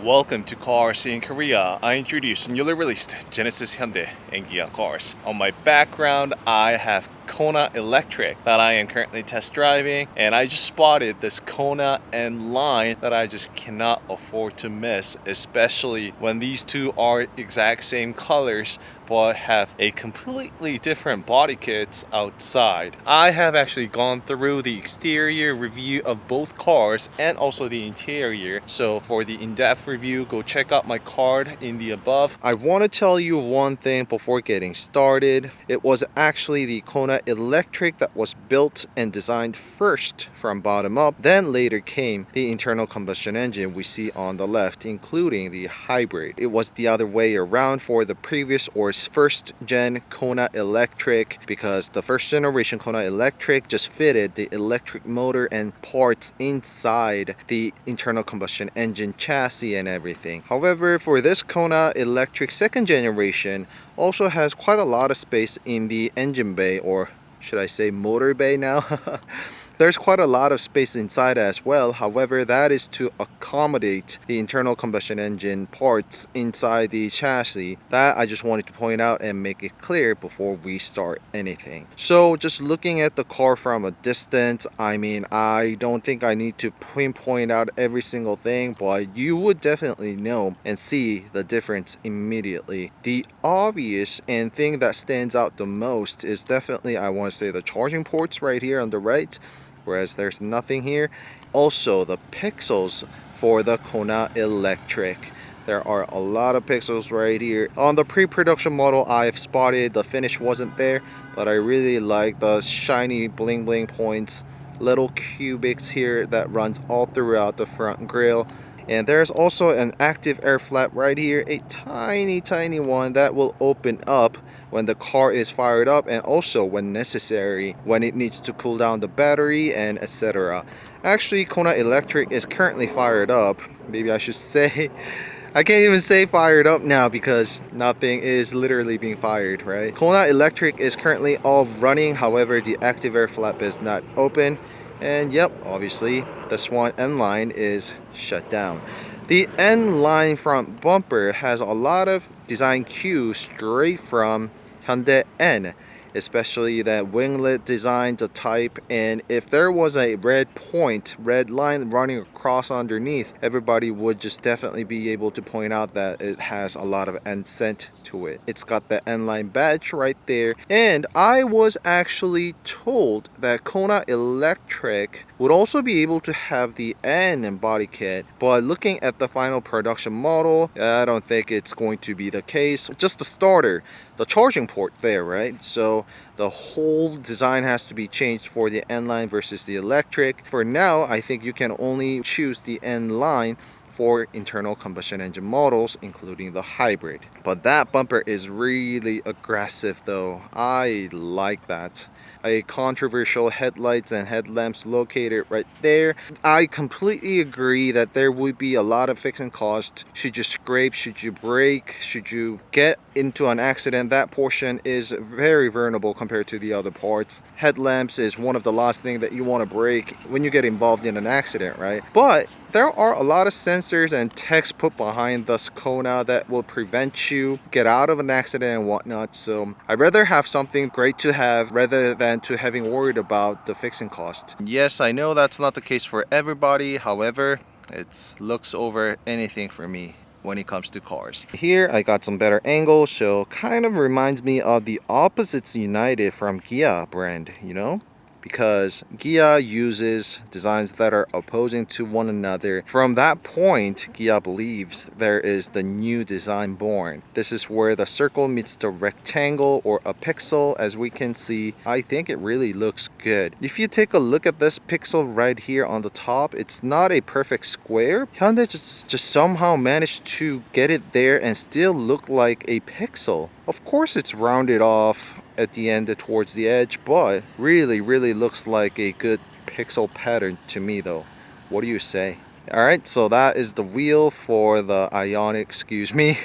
Welcome to Cars in Korea. I introduce newly released Genesis Hyundai and Kia cars. On my background, I have Kona Electric that I am currently test driving, and I just spotted this Kona N line that I just cannot afford to miss, especially when these two are exact same colors but have a completely different body kits outside. I have actually gone through the exterior review of both cars and also the interior, so for the in-depth review, go check out my card in the above. I want to tell you one thing before getting started. It was actually the Kona Electric that was built and designed first from bottom up, then later came the internal combustion engine we see on the left, including the hybrid. It was the other way around for the previous or first gen Kona Electric, because the first generation Kona Electric just fitted the electric motor and parts inside the internal combustion engine chassis and everything. However, for this Kona Electric second generation also has quite a lot of space in the engine bay, or should I say motor bay now? There's quite a lot of space inside as well. However, that is to accommodate the internal combustion engine parts inside the chassis. That I just wanted to point out and make it clear before we start anything. So just looking at the car from a distance, I mean, I don't think I need to pinpoint out every single thing, but you would definitely know and see the difference immediately. The obvious and thing that stands out the most is definitely, I want to say, the charging ports right here on the right, whereas there's nothing here. Also, the pixels for the Kona Electric. There are a lot of pixels right here. On the pre-production model, I've spotted the finish wasn't there, but I really like the shiny bling bling points, little cubics here that runs all throughout the front grille. And there's also an active air flap right here, a tiny one that will open up when the car is fired up, and also when necessary, when it needs to cool down the battery and etc. Actually, Kona Electric is currently fired up. Maybe I should say, I can't even say fired up now because nothing is literally being fired, right? Kona Electric is currently all running, however the active air flap is not open. And yep, obviously the Swan N line is shut down. The N line front bumper has a lot of design cues straight from Hyundai N, especially that winglet design, the type, and if there was a red line running across underneath, everybody would just definitely be able to point out that it has a lot of N scent to it. It's got the N line badge right there, and I was actually told that Kona Electric would also be able to have the N body kit, but looking at the final production model, I don't think it's going to be the case. Just the starter, the charging port there, right? So the whole design has to be changed for the N line versus the electric. For now, I think you can only choose the N line for internal combustion engine models, including the hybrid. But that bumper is really aggressive though. I like that. A controversial headlights and headlamps located right there. I completely agree that there would be a lot of fixing costs. Should you scrape, should you break, should you get into an accident, that portion is very vulnerable compared to the other parts. Headlamps is one of the last things that you want to break when you get involved in an accident, right? But there are a lot of sensors and text put behind this Kona that will prevent you get out of an accident and whatnot. So I'd rather have something great to have rather than to having worried about the fixing cost. Yes, I know that's not the case for everybody. However, it looks over anything for me when it comes to cars. Here I got some better angles, so kind of reminds me of the Opposites United from Kia brand, you know? Because Kia uses designs that are opposing to one another. From that point, Kia believes there is the new design born. This is where the circle meets the rectangle or a pixel. As we can see, I think it really looks good. If you take a look at this pixel right here on the top, it's not a perfect square. Hyundai just somehow managed to get it there and still look like a pixel. Of course it's rounded off at the end towards the edge, but really looks like a good pixel pattern to me though. What do you say? Alright, so that is the wheel for the Ioniq, excuse me.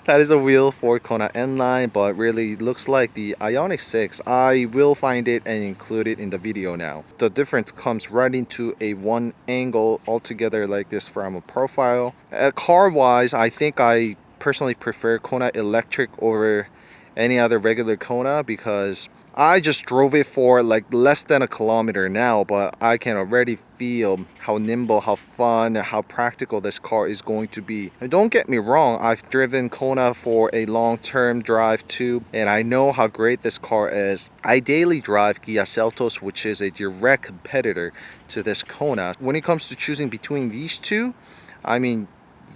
That is a wheel for Kona N-Line, but really looks like the Ioniq 6. I will find it and include it in the video now. The difference comes right into a one angle altogether like this from a profile. Car wise, I think I personally prefer Kona Electric over any other regular Kona because I just drove it for like less than a kilometer now, but I can already feel how nimble, how fun, how practical this car is going to be. And don't get me wrong, I've driven Kona for a long-term drive too, and I know how great this car is. I daily drive Kia Seltos, which is a direct competitor to this Kona. When it comes to choosing between these two, I mean,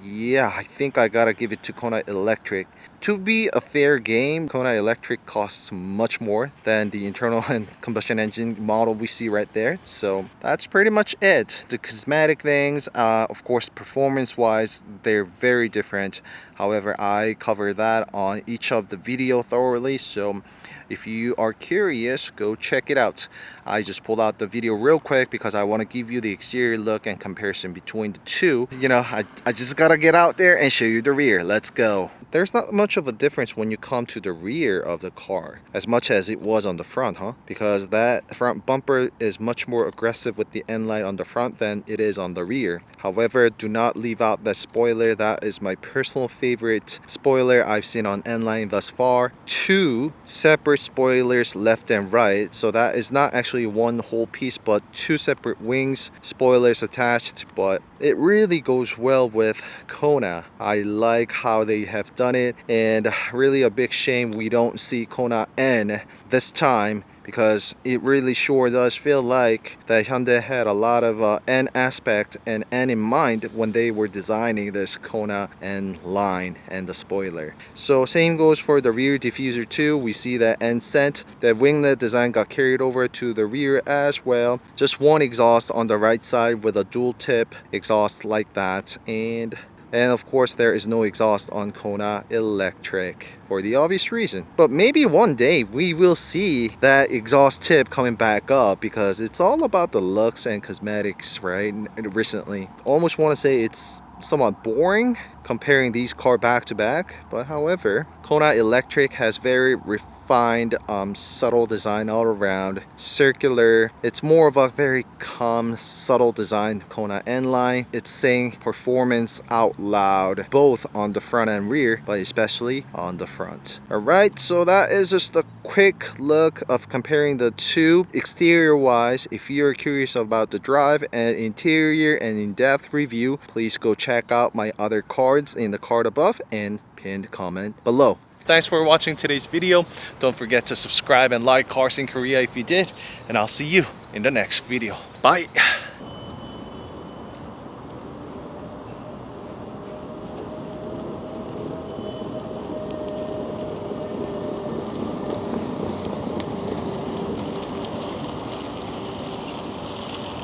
yeah, I think I gotta give it to Kona Electric. To be a fair game, Kona Electric costs much more than the internal and combustion engine model we see right there. So that's pretty much it. The cosmetic things, of course, performance-wise, they're very different. However, I cover that on each of the video thoroughly. So if you are curious, go check it out. I just pulled out the video real quick because I want to give you the exterior look and comparison between the two. You know, I just gotta get out there and show you the rear. Let's go. There's not much of a difference when you come to the rear of the car as much as it was on the front, huh? Because that front bumper is much more aggressive with the N-Line on the front than it is on the rear. However, do not leave out that spoiler. That is my personal favorite spoiler I've seen on N-Line thus far. Two separate spoilers left and right, so that is not actually one whole piece but two separate wings, spoilers attached, but it really goes well with Kona. I like how they have done it, and really a big shame we don't see Kona N this time, because it really sure does feel like that Hyundai had a lot of N aspect and N in mind when they were designing this Kona N line and the spoiler. So same goes for the rear diffuser too. We see that N scent, the winglet design got carried over to the rear as well. Just one exhaust on the right side with a dual tip exhaust like that, and of course there is no exhaust on Kona Electric for the obvious reason. But maybe one day we will see that exhaust tip coming back up, because it's all about the looks and cosmetics, right? Recently, almost want to say it's somewhat boring comparing these cars back to back, but however, Kona Electric has very refined, subtle design all around, circular. It's more of a very calm, subtle design. Kona N-Line, it's saying performance out loud, both on the front and rear, but especially on the front. Alright, so that is just a quick look of comparing the two. Exterior wise, if you're curious about the drive and interior and in-depth review, please go check out my other cards in the card above and pinned comment below. Thanks for watching today's video. Don't forget to subscribe and like Cars in Korea if you did, and I'll see you in the next video. Bye.